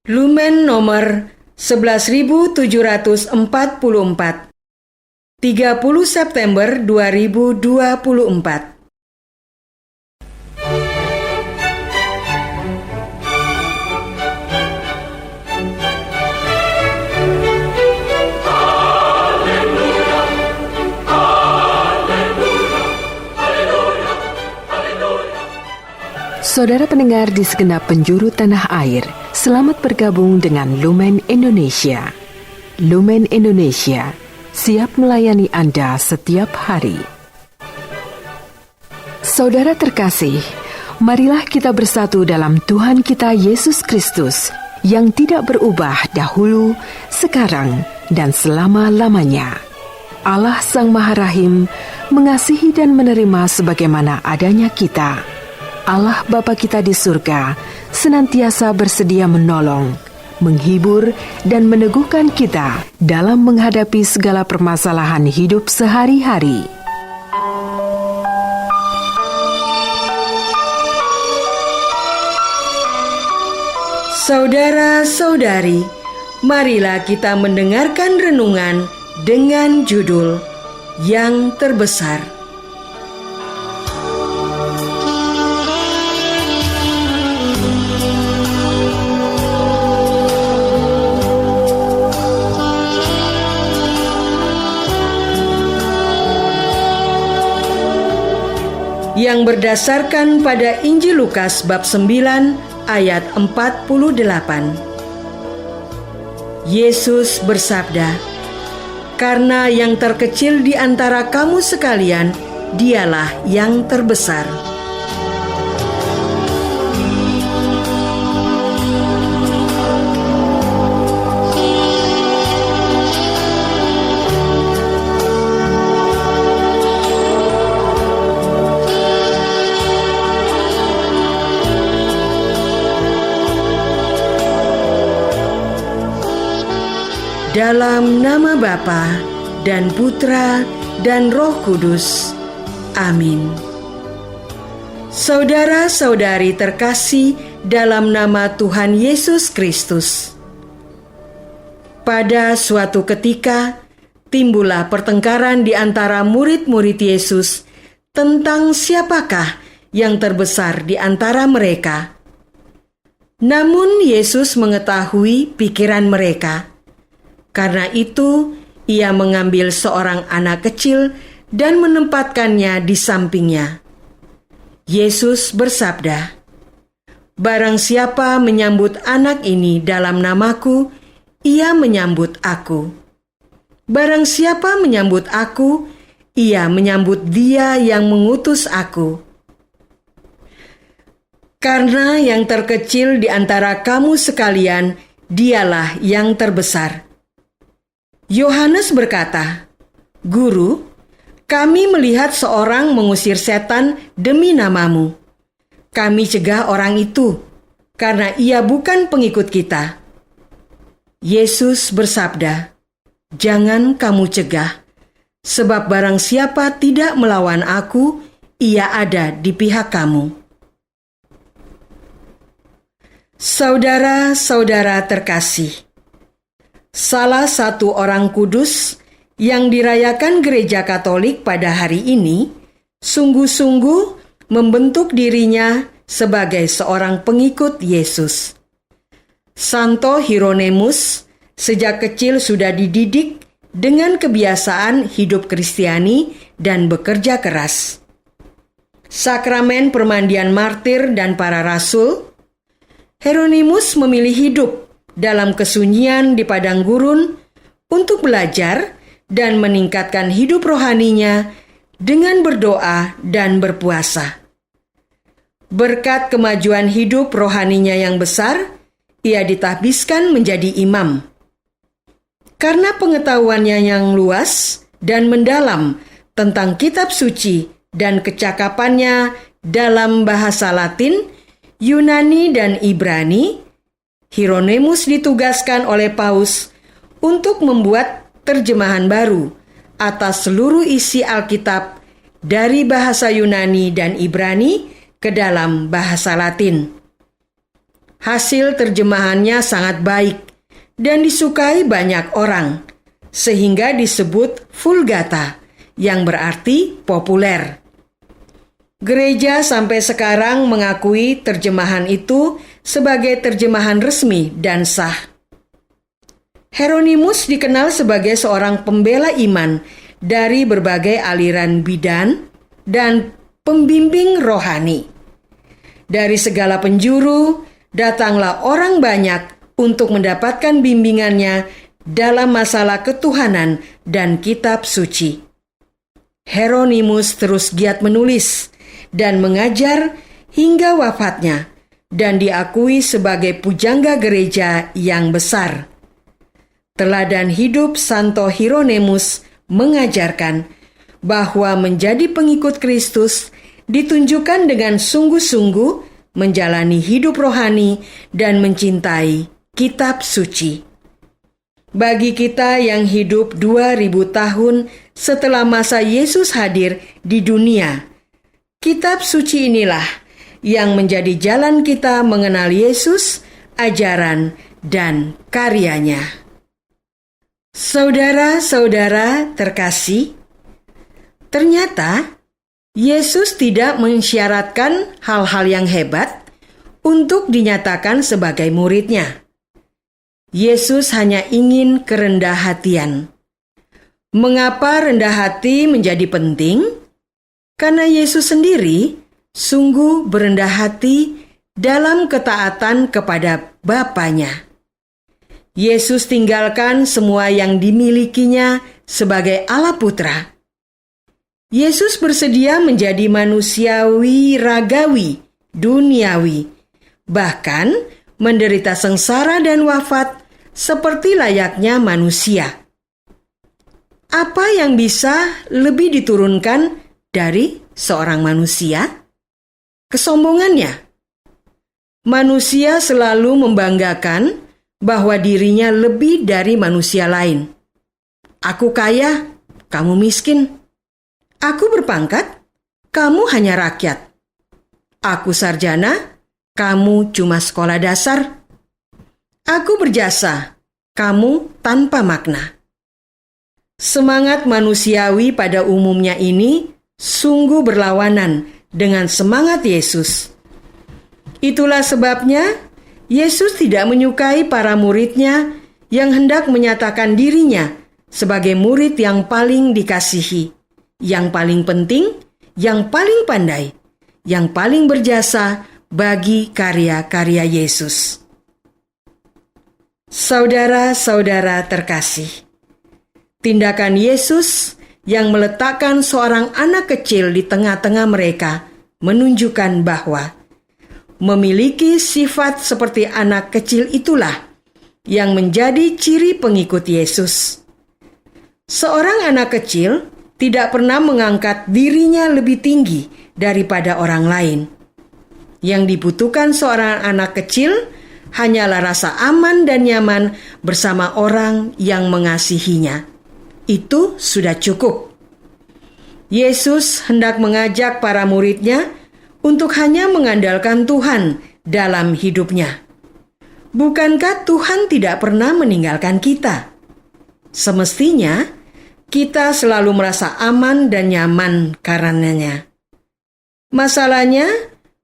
Lumen nomor 11744, 30 September 2024. Saudara pendengar di segenap penjuru tanah air, selamat bergabung dengan Lumen Indonesia. Lumen Indonesia siap melayani Anda setiap hari. Saudara terkasih, marilah kita bersatu dalam Tuhan kita Yesus Kristus yang tidak berubah dahulu, sekarang, dan selama-lamanya. Allah Sang Maha Rahim mengasihi dan menerima sebagaimana adanya kita. Allah Bapa kita di surga senantiasa bersedia menolong, menghibur, dan meneguhkan kita dalam menghadapi segala permasalahan hidup sehari-hari. Saudara-saudari, marilah kita mendengarkan renungan dengan judul Yang Terbesar. Yang berdasarkan pada Injil Lukas bab 9 ayat 48. Yesus bersabda, "Karena yang terkecil di antara kamu sekalian, dialah yang terbesar." Dalam nama Bapa dan Putra dan Roh Kudus. Amin. Saudara-saudari terkasih dalam nama Tuhan Yesus Kristus. Pada suatu ketika, timbullah pertengkaran di antara murid-murid Yesus tentang siapakah yang terbesar di antara mereka. Namun Yesus mengetahui pikiran mereka. Karena itu, ia mengambil seorang anak kecil dan menempatkannya di sampingnya. Yesus bersabda, "Barang siapa menyambut anak ini dalam namaku, ia menyambut aku. Barang siapa menyambut aku, ia menyambut Dia yang mengutus aku. Karena yang terkecil di antara kamu sekalian, dialah yang terbesar." Yohanes berkata, "Guru, kami melihat seorang mengusir setan demi namamu. Kami cegah orang itu, karena ia bukan pengikut kita." Yesus bersabda, "Jangan kamu cegah, sebab barang siapa tidak melawan aku, ia ada di pihak kamu." Saudara-saudara terkasih, salah satu orang kudus yang dirayakan Gereja Katolik pada hari ini sungguh-sungguh membentuk dirinya sebagai seorang pengikut Yesus. Santo Hieronymus sejak kecil sudah dididik dengan kebiasaan hidup Kristiani dan bekerja keras. Sakramen permandian martir dan para rasul, Hieronymus memilih hidup dalam kesunyian di padang gurun untuk belajar dan meningkatkan hidup rohaninya dengan berdoa dan berpuasa. Berkat kemajuan hidup rohaninya yang besar, ia ditahbiskan menjadi imam. Karena pengetahuannya yang luas dan mendalam tentang kitab suci dan kecakapannya dalam bahasa Latin, Yunani, dan Ibrani, Hieronymus ditugaskan oleh Paus untuk membuat terjemahan baru atas seluruh isi Alkitab dari bahasa Yunani dan Ibrani ke dalam bahasa Latin. Hasil terjemahannya sangat baik dan disukai banyak orang, sehingga disebut Vulgata, yang berarti populer. Gereja sampai sekarang mengakui terjemahan itu sebagai terjemahan resmi dan sah. Hieronymus dikenal sebagai seorang pembela iman dari berbagai aliran bidan dan pembimbing rohani. Dari segala penjuru, datanglah orang banyak untuk mendapatkan bimbingannya dalam masalah ketuhanan dan kitab suci. Hieronymus terus giat menulis dan mengajar hingga wafatnya dan diakui sebagai pujangga gereja yang besar. Teladan hidup Santo Hieronymus mengajarkan bahwa menjadi pengikut Kristus ditunjukkan dengan sungguh-sungguh menjalani hidup rohani dan mencintai kitab suci. Bagi kita yang hidup 2000 tahun setelah masa Yesus hadir di dunia, kitab suci inilah yang menjadi jalan kita mengenal Yesus, ajaran, dan karyanya. Saudara-saudara terkasih, ternyata Yesus tidak mensyaratkan hal-hal yang hebat untuk dinyatakan sebagai muridnya. Yesus hanya ingin kerendah hatian. Mengapa rendah hati menjadi penting? Karena Yesus sendiri sungguh berendah hati dalam ketaatan kepada Bapanya. Yesus tinggalkan semua yang dimilikinya sebagai Allah Putra. Yesus bersedia menjadi manusiawi ragawi, duniawi, bahkan menderita sengsara dan wafat seperti layaknya manusia. Apa yang bisa lebih diturunkan dari seorang manusia? Kesombongannya. Manusia selalu membanggakan bahwa dirinya lebih dari manusia lain. Aku kaya, kamu miskin. Aku berpangkat, kamu hanya rakyat. Aku sarjana, kamu cuma sekolah dasar. Aku berjasa, kamu tanpa makna. Semangat manusiawi pada umumnya ini sungguh berlawanan dengan semangat Yesus. Itulah sebabnya Yesus tidak menyukai para muridnya yang hendak menyatakan dirinya sebagai murid yang paling dikasihi, yang paling penting, yang paling pandai, yang paling berjasa bagi karya-karya Yesus. Saudara-saudara terkasih, tindakan Yesus yang meletakkan seorang anak kecil di tengah-tengah mereka menunjukkan bahwa memiliki sifat seperti anak kecil itulah yang menjadi ciri pengikut Yesus. Seorang anak kecil tidak pernah mengangkat dirinya lebih tinggi daripada orang lain. Yang dibutuhkan seorang anak kecil hanyalah rasa aman dan nyaman bersama orang yang mengasihinya. Itu sudah cukup. Yesus hendak mengajak para muridnya untuk hanya mengandalkan Tuhan dalam hidupnya. Bukankah Tuhan tidak pernah meninggalkan kita? Semestinya kita selalu merasa aman dan nyaman karenanya. Masalahnya,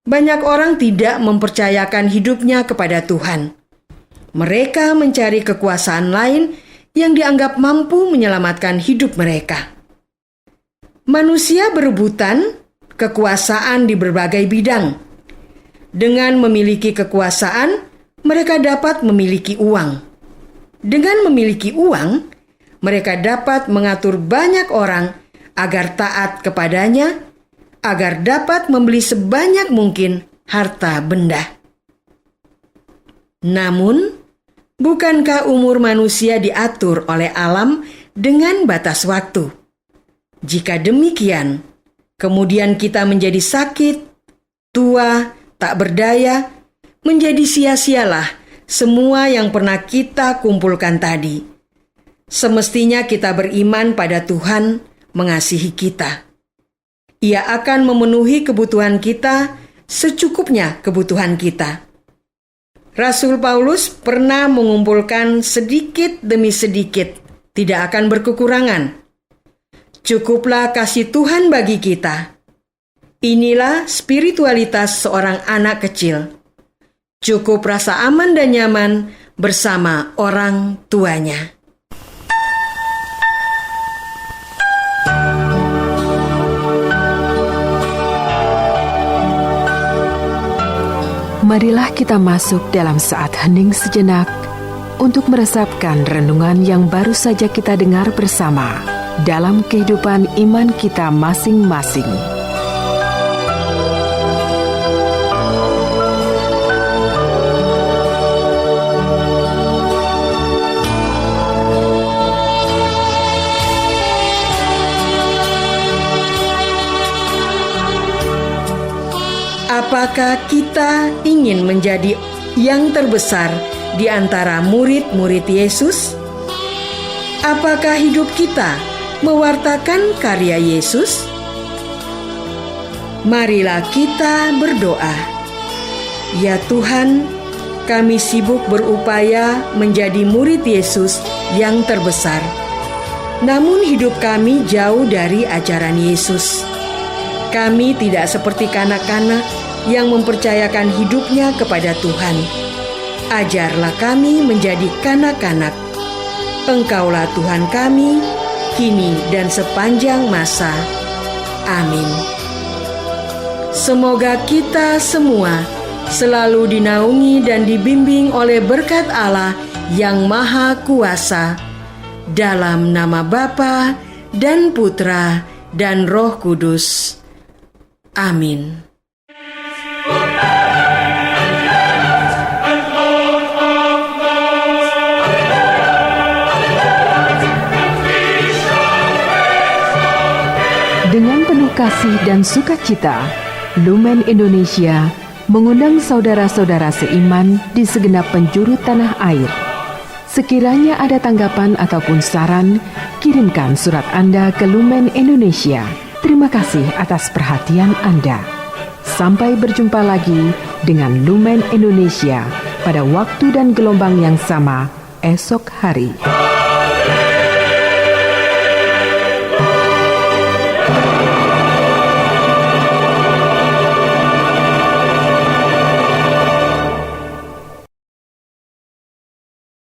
banyak orang tidak mempercayakan hidupnya kepada Tuhan. Mereka mencari kekuasaan lain yang dianggap mampu menyelamatkan hidup mereka. Manusia berebutan kekuasaan di berbagai bidang. Dengan memiliki kekuasaan, mereka dapat memiliki uang. Dengan memiliki uang, mereka dapat mengatur banyak orang agar taat kepadanya, agar dapat membeli sebanyak mungkin harta benda. Namun, bukankah umur manusia diatur oleh alam dengan batas waktu? Jika demikian, kemudian kita menjadi sakit, tua, tak berdaya, menjadi sia-sialah semua yang pernah kita kumpulkan tadi. Semestinya kita beriman pada Tuhan mengasihi kita. Ia akan memenuhi kebutuhan kita secukupnya kebutuhan kita. Rasul Paulus pernah mengumpulkan sedikit demi sedikit, tidak akan berkekurangan. Cukuplah kasih Tuhan bagi kita. Inilah spiritualitas seorang anak kecil. Cukup rasa aman dan nyaman bersama orang tuanya. Marilah kita masuk dalam saat hening sejenak untuk meresapkan renungan yang baru saja kita dengar bersama dalam kehidupan iman kita masing-masing. Apakah kita ingin menjadi yang terbesar di antara murid-murid Yesus? Apakah hidup kita mewartakan karya Yesus? Marilah kita berdoa. Ya Tuhan, kami sibuk berupaya menjadi murid Yesus yang terbesar. Namun hidup kami jauh dari ajaran Yesus. Kami tidak seperti kanak-kanak yang mempercayakan hidupnya kepada Tuhan. Ajarlah kami menjadi kanak-kanak. Engkaulah Tuhan kami, kini dan sepanjang masa. Amin. Semoga kita semua selalu dinaungi dan dibimbing oleh berkat Allah yang Maha Kuasa. Dalam nama Bapa dan Putra dan Roh Kudus. Amin. Dengan penuh kasih dan sukacita, Lumen Indonesia mengundang saudara-saudara seiman di segenap penjuru tanah air. Sekiranya ada tanggapan ataupun saran, kirimkan surat Anda ke Lumen Indonesia. Terima kasih atas perhatian Anda. Sampai berjumpa lagi dengan Lumen Indonesia pada waktu dan gelombang yang sama esok hari.